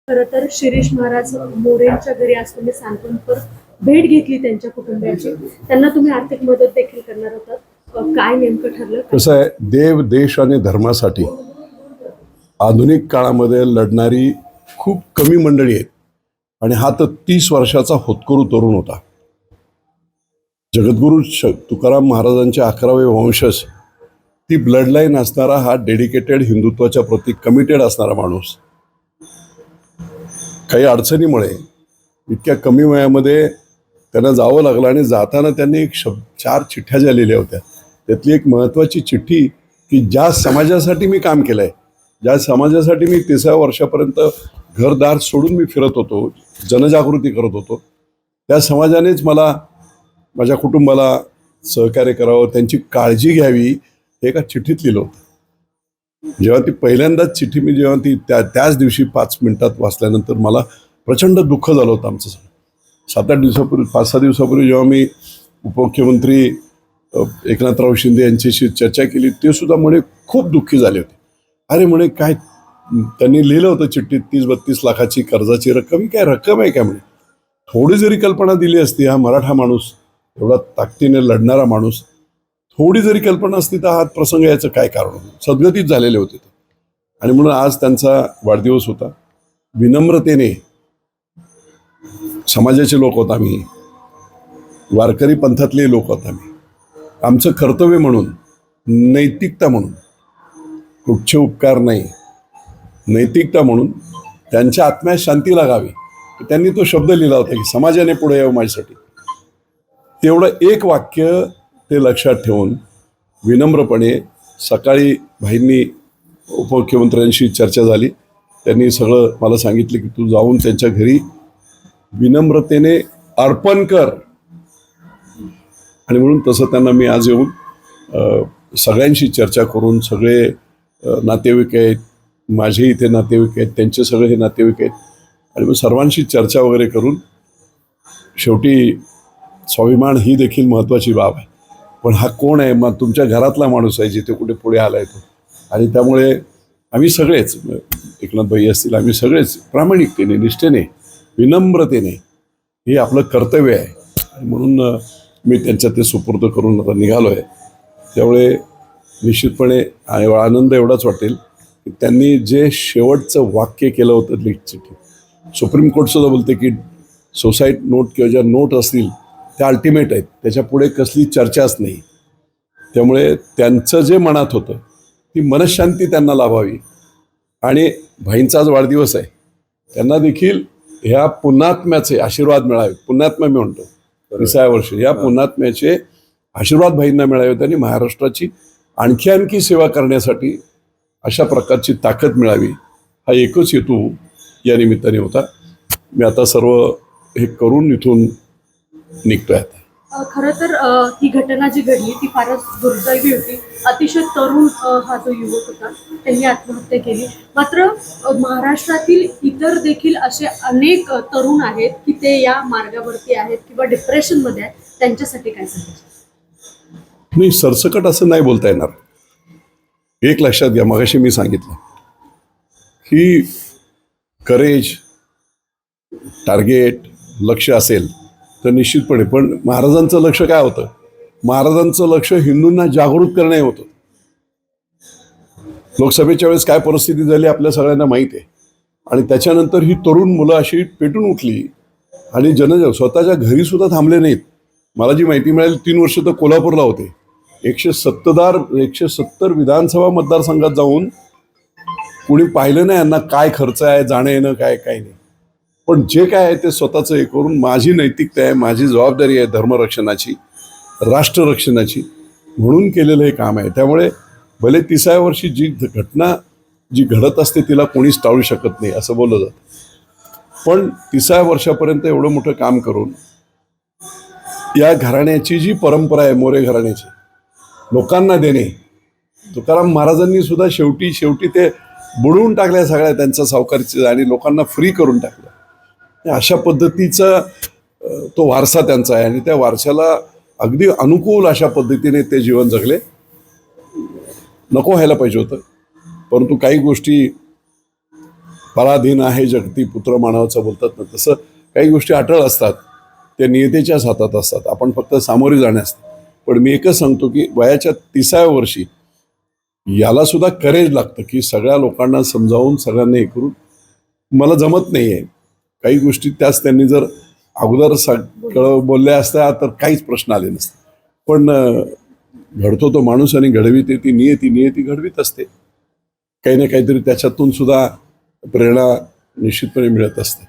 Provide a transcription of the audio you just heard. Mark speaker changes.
Speaker 1: खरं तर शिरीष महाराज मोरेंच्या घरी आज तुम्ही सांत्वनपर भेट घेतली त्यांच्या कुटुंबियांची, त्यांना तुम्ही आर्थिक मदत देखील करणार होतात, काय नेमकं ठरलं?
Speaker 2: कसं आहे, देव देश आणि धर्मासाठी आधुनिक काळामध्ये लढणारी खूप कमी मंडळी आहेत आणि हा तर 30 वर्षाचा होतकरू तरुण होता. जगद्गुरु तुकाराम महाराजांचे 11वे वंशज, ती ब्लड लाईन असणारा हा डेडिकेटेड हिंदुत्वाच्या प्रती कमिटेड असणारा माणूस. काही अडचणीमुळे इतक्या कमी वयामध्ये त्यांना जावं लागलं आणि जाताना त्यांनी 4 चिठ्ठ्या ज्या लिहिल्या होत्या, त्यातली एक महत्त्वाची चिठ्ठी की ज्या समाजासाठी मी काम केलं आहे, ज्या समाजासाठी मी 30व्या वर्षापर्यंत घरदार सोडून मी फिरत होतो, जनजागृती करत होतो, त्या समाजानेच मला, माझ्या कुटुंबाला सहकार्य करावं, त्यांची काळजी घ्यावी, हे एका चिठ्ठीत लिहिलं होतं. जेव्हा ती पहिल्यांदाच चिठ्ठी मी जेव्हा ती त्याच दिवशी 5 मिनिटात वाचल्यानंतर मला प्रचंड दुःख झालं होतं. आमचं 7-8 दिवसापूर्वी, 5-6 दिवसापूर्वी जेव्हा मी उपमुख्यमंत्री एकनाथराव शिंदे यांच्याशी चर्चा केली, ते सुद्धा म्हणे खूप दुःखी झाले होते. अरे म्हणे, काय त्यांनी लिहिलं होतं चिठ्ठीत 30-32 लाखाची कर्जाची रक्कम, ही काय रक्कम आहे काय म्हणे. थोडी जरी कल्पना दिली असती, हा मराठा माणूस, एवढा ताकदीने लढणारा माणूस, थोडी जरी कल्पना असती तर हा प्रसंग याचं काय कारण होतं. सद्गतीत झालेले होते ते. आणि म्हणून आज त्यांचा वाढदिवस होता. विनम्रतेने, समाजाचे लोक होत आम्ही, वारकरी पंथातले लोक होत आम्ही, आमचं कर्तव्य म्हणून, नैतिकता म्हणून, कुठचे उपकार नाही, नैतिकता म्हणून त्यांच्या आत्म्यास शांती लागावी, त्यांनी तो शब्द लिहिला होता की समाजाने पुढे यावं माझ्यासाठी. तेवढं एक वाक्य ते लक्षात ठेवून विनम्रपणे सकाळी भाईंनी, उपमुख्यमंत्र्यांशी चर्चा झाली, त्यांनी सगळं मला सांगितलं की तू जाऊन त्यांच्या घरी विनम्रतेने अर्पण कर. आणि म्हणून तसं त्यांना मी आज येऊन सगळ्यांशी चर्चा करून, सगळे नातेवाईक आहेत, माझे इथे नातेवाईक आहेत, त्यांचे सगळे हे नातेवाईक आहेत, आणि मग सर्वांशी चर्चा वगैरे करून शेवटी स्वाभिमान ही देखील महत्त्वाची बाब आहे. पण हा कोण आहे? मग तुमच्या घरातला माणूस आहे, जिथे कुठे पुढे आला आहे तो. आणि त्यामुळे आम्ही सगळेच, एकनाथभाई असतील, आम्ही सगळेच प्रामाणिकतेने, निष्ठेने, विनम्रतेने, हे आपलं कर्तव्य आहे. आणि म्हणून मी त्यांच्या ते सुपूर्द करून आता निघालो आहे. त्यामुळे निश्चितपणे आनंद एवढाच वाटेल की त्यांनी जे शेवटचं वाक्य केलं होतं लीड चिठ्ठी, सुप्रीम कोर्टसुद्धा बोलते की सोसाईट नोट किंवा ज्या नोट असतील त्या अल्टिमेट आहेत, त्याच्या पुढे कसली चर्चाच नाही. त्यामुळे त्यांचं जे मनात होतं ती मनशांती त्यांना लाभावी. आणि भाईंचा आज वाढदिवस आहे, त्यांना देखील ह्या पुण्यात्म्याचे आशीर्वाद मिळावे. पुण्यात्मा मी म्हणतो, 30व्या वर्षी या पुण्यात्म्याचे आशीर्वाद भाईंना मिळावे, त्यांनी महाराष्ट्राची आणखी सेवा करण्यासाठी अशा प्रकारची ताकद मिळावी, हा एकच हेतू या निमित्ताने होता. मी आता सर्व हे करून इथून निघतोय आता.
Speaker 1: खरं तर ही घटना जी घडली ती फारच दुर्दैवी होती. अतिशय तरुण हा जो युवक होता त्यांनी आत्महत्या केली. मात्र महाराष्ट्रातील इतर देखील असे अनेक तरुण आहेत की ते या मार्गावरती आहेत किंवा डिप्रेशनमध्ये आहेत. त्यांच्यासाठी काय सांगायचं?
Speaker 2: नाही, सरसकट असं नाही बोलता येणार. एक लक्षात घ्या, मगाशी मी सांगितलं की करेज, टार्गेट, लक्ष असेल तर निश्चितपणे. पण महाराजांचं लक्ष काय होतं? महाराजांचं लक्ष हिंदूंना जागृत करणे होतं. लोकसभेच्या वेळेस काय परिस्थिती झाली आपल्या सगळ्यांना माहीत आहे. आणि त्याच्यानंतर ही तरुण मुलं अशी पेटून उठली आणि स्वतःच्या घरी सुद्धा थांबले नाहीत. मला जी माहिती मिळाली 3 वर्ष तर कोल्हापूरला होते. 170 विधानसभा मतदारसंघात जाऊन कुणी पाहिलं नाही यांना काय खर्च आहे, जाणं येणं काय काय नाही. पण जे काय आहे ते स्वतःचं हे करून, माझी नैतिकता आहे, माझी जबाबदारी आहे धर्मरक्षणाची, राष्ट्ररक्षणाची, म्हणून केलेलं हे काम आहे. त्यामुळे भले 30व्या वर्षी जी घटना जी घडत असते तिला कोणीच टाळू शकत नाही असं बोललं जातं. पण 30व्या वर्षापर्यंत एवढं मोठं काम करून या घराण्याची जी परंपरा आहे, मोरे घराण्याची, लोकांना देणे. तुकाराम महाराजांनी सुद्धा शेवटी ते बुडवून टाकल्या सगळ्या त्यांचा सावकारची आणि लोकांना फ्री करून टाकलं. अशा पद्धतीचा तो वारसा त्यांचा आहे आणि त्या वारशाला अगदी अनुकूल अशा पद्धतीने ते जीवन जगले. नको व्हायला पाहिजे होतं, परंतु काही गोष्टी पराधीन आहे जगती पुत्र मानवाचं बोलतात ना, तसं काही गोष्टी अटळ असतात, त्या नियतेच्याच हातात असतात. आपण फक्त सामोरे जाणे असते. पण मी एकच सांगतो की वयाच्या 30व्या वर्षी याला सुद्धा करेज लागतं की सगळ्या लोकांना समजावून सगळ्यांना हे करून. मला जमत नाही आहे काही गोष्टी, त्याच त्यांनी जर अगोदर बोलल्या असत्या तर काहीच प्रश्न आले नसते. पण घडतो तो माणूस आणि घडविते ती नियती घडवीत असते. काही ना काहीतरी त्याच्यातून सुद्धा प्रेरणा निश्चितपणे मिळत असते.